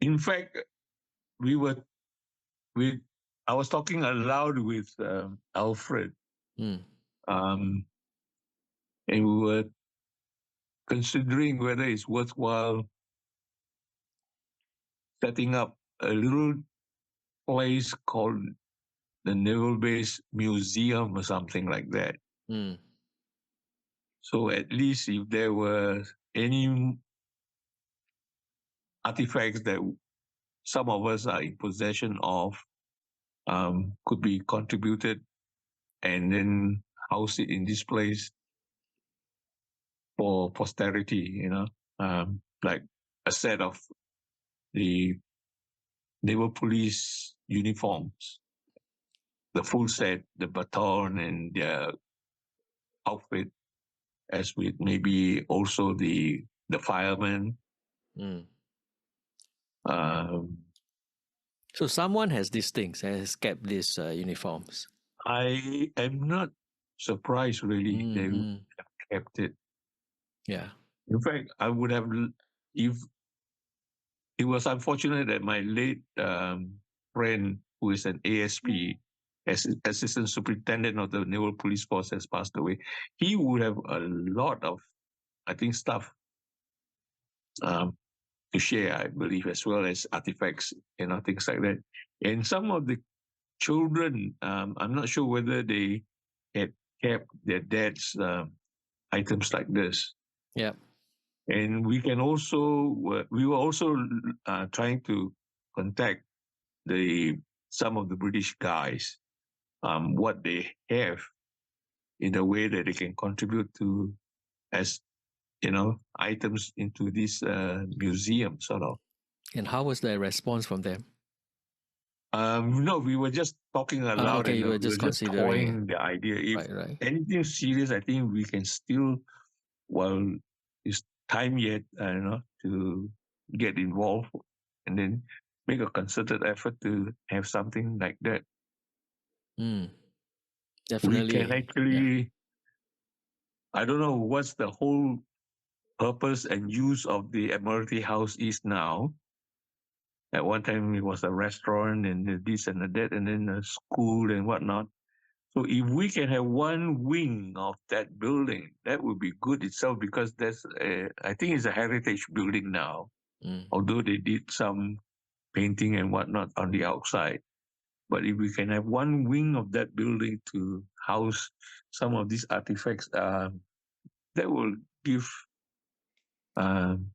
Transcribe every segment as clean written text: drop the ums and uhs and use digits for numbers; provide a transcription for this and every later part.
In fact, we were I was talking aloud with Alfred, Mm. and we were considering whether it's worthwhile setting up a little place called the Naval Base Museum or something like that. Mm. So at least if there were any artifacts that some of us are in possession of, could be contributed and then house it in this place for posterity, like a set of the naval police uniforms, the full set, the baton and their outfit, as with maybe also the firemen. Mm. Um, So someone has these things, has kept these uniforms. I am not surprised really they would Mm-hmm. have kept it. Yeah. In fact, I would have, if it was unfortunate that my late friend, who is an ASP, Assistant Superintendent of the Naval Police Force, has passed away. He would have a lot of, I think, stuff um, to share, I believe, as well as artifacts, things like that. And some of the children, I'm not sure whether they had kept their dad's items like this. Yeah. And we were also trying to contact some of the British guys, what they have in a way that they can contribute to as items into this museum, sort of. And how was the response from them? No, we were just talking aloud Okay, and you were we were just just considering it. toying the idea. If Right. anything serious, I think we can still, well, it's time yet, to get involved and then make a concerted effort to have something like that. Mm. We can Definitely. Yeah. actually, I don't know what's the whole purpose and use of the Admiralty House is now. At one time, it was a restaurant and this and that, and then a school and whatnot. So if we can have one wing of that building, that would be good itself because I think it's a heritage building now, Mm. although they did some painting and whatnot on the outside. But if we can have one wing of that building to house some of these artifacts, that will give um,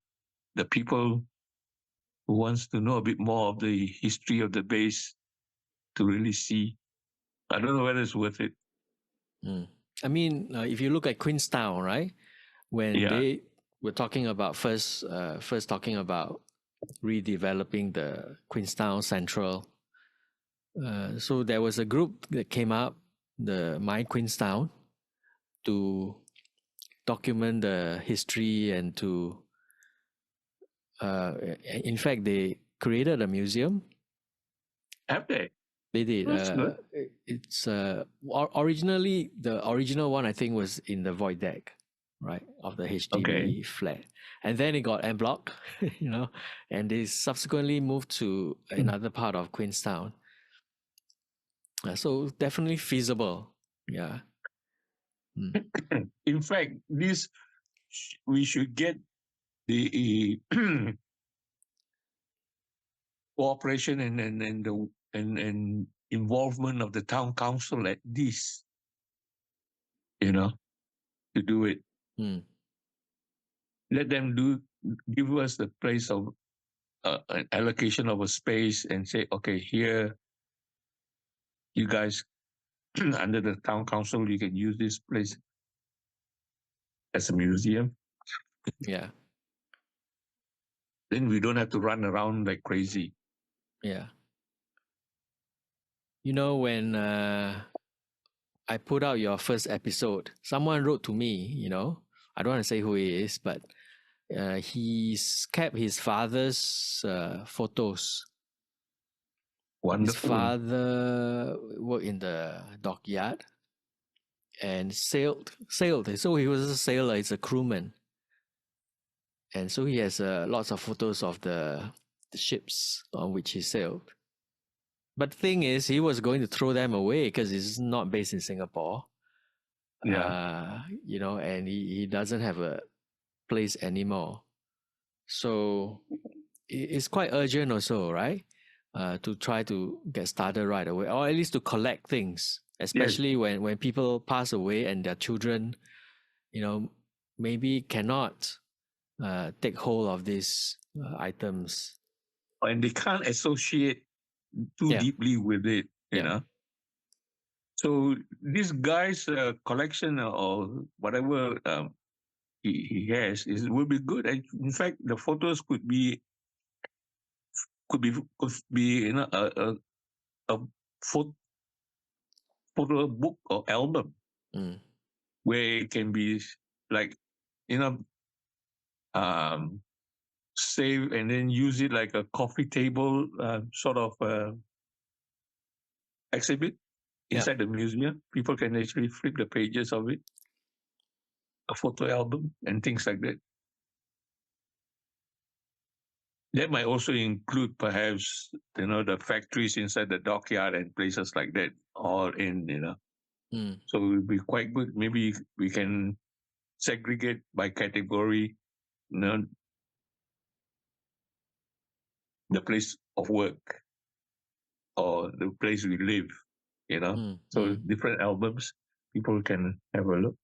the people who wants to know a bit more of the history of the base to really see. I don't know whether it's worth it. Mm. I mean, if you look at Queenstown, right? When Yeah. they were talking about first talking about redeveloping the Queenstown Central, so there was a group that came up, the My Queenstown, to document the history and to, in fact, they created a museum. Have they? They did. That's good. It's originally the original one I think was in the void deck, right, of the Okay. HDB flat, and then it got en bloc, and they subsequently moved to another part of Queenstown. So definitely feasible. Yeah. In fact, we should get the cooperation and involvement of the town council at this, to do it. Mm. Let them give us the place of an allocation of a space and say, okay, here, you guys under the town council, you can use this place as a museum. Yeah. Then we don't have to run around like crazy. Yeah. When I put out your first episode, someone wrote to me, I don't want to say who he is, but he's kept his father's photos. His Wonderful. father worked in the dockyard and sailed. So he was a sailor, he's a crewman. And so he has lots of photos of the the ships on which he sailed. But the thing is, he was going to throw them away because he's not based in Singapore. Yeah. And he doesn't have a place anymore. So it's quite urgent also, right? To try to get started right away, or at least to collect things, especially when people pass away and their children, maybe cannot take hold of these items. And they can't associate too deeply with it, you know. So this guy's collection or whatever he has will be good. And in fact, the photos could be a photo book or album where it can be like save and then use it like a coffee table sort of exhibit inside the museum. People can actually flip the pages of it, a photo album and things like that. That might also include perhaps, the factories inside the dockyard and places like that, all in, So it would be quite good. Maybe we can segregate by category, the place of work or the place we live, So different albums, people can have a look.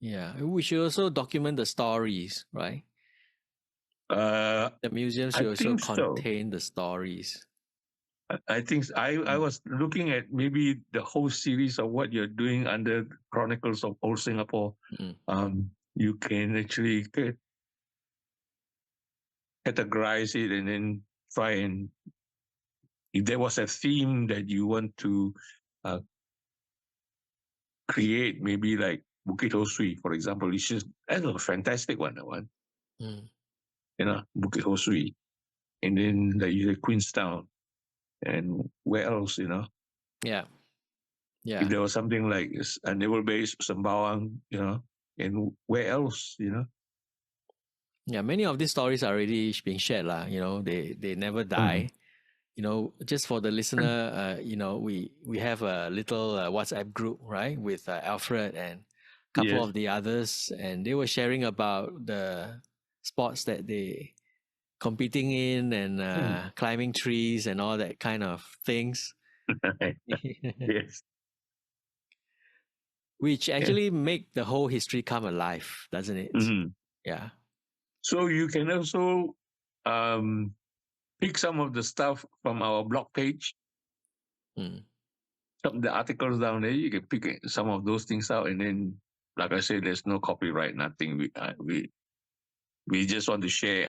Yeah, we should also document the stories, right? The museum should also contain the stories. I think I was looking at maybe the whole series of what you're doing under Chronicles of Old Singapore. You can actually categorize it and then try and, if there was a theme that you want to create, maybe like Bukit Ho Swee, for example, that's a fantastic one. That one, Bukit Ho Swee, and then like you said, Queenstown, and where else, Yeah. If there was something like a naval base, Sembawang, and where else, Yeah, many of these stories are already being shared, they never die. Just for the listener, we have a little WhatsApp group, right, with Alfred and a couple of the others, and they were sharing about the sports that they competing in and climbing trees and all that kind of things. Yes. Which actually make the whole history come alive, doesn't it? Yeah. So you can also pick some of the stuff from our blog page. Some of the articles down there, you can pick some of those things out, and then, like I said, there's no copyright, nothing. We just want to share